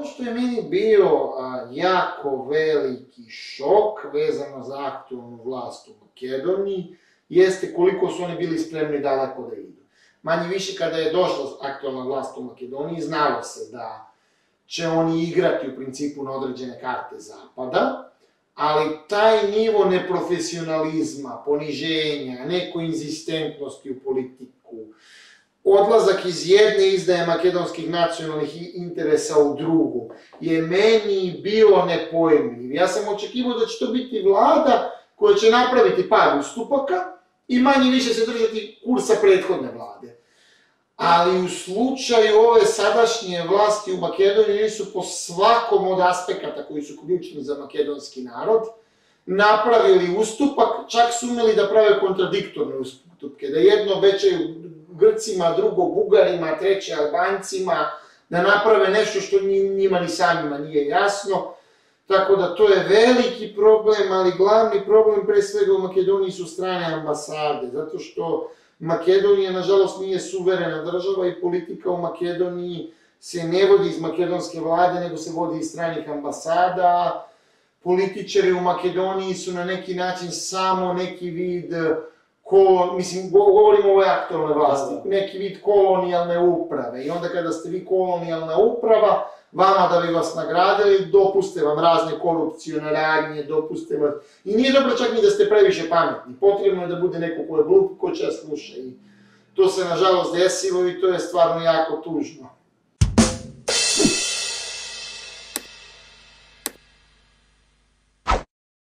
ono što je meni bio jako veliki šok vezano za aktualnu vlast u Makedoniji, jeste koliko su oni bili spremni daleko da idu. Manje više kada je došla aktualna vlast u Makedoniji, znalo se da će oni igrati u principu na određene karte Zapada, ali taj nivo neprofesionalizma, poniženja, nekoinzistentnosti u politiku, odlazak iz jedne izdaje makedonskih nacionalnih interesa u drugu, je meni bio nepojmljiv. Ja sam očekivao da će to biti vlada koja će napraviti par ustupaka i manje više se držati kursa prethodne vlade. Ali u slučaju ove sadašnje vlasti u Makedoniji, oni su po svakom od aspekata koji su ključni za makedonski narod napravili ustupak, čak su umeli da prave kontradiktorne ustupke, da jedno obećaju Grcima, drugo Bugarima, treće Albancima, da naprave nešto što njima ni samima nije jasno. Tako da to je veliki problem, ali glavni problem pre svega u Makedoniji su strane ambasade, zato što Makedonija, nažalost, nije suverena država i politika u Makedoniji se ne vodi iz makedonske vlade, nego se vodi iz stranih ambasada. Političari u Makedoniji su na neki način samo neki vid, mislim, govorimo o ovoj aktualnoj vlasti, neki vid kolonijalne uprave. I onda kada ste vi kolonijalna uprava, vama da bi vas nagradili, dopuste vam razne korupcione radnje, dopuste vas... I nije dobro čak ni da ste previše pametni, potrebno je da bude neko ko je glup, ko će vas sluša. I to se nažalost desilo i to je stvarno jako tužno.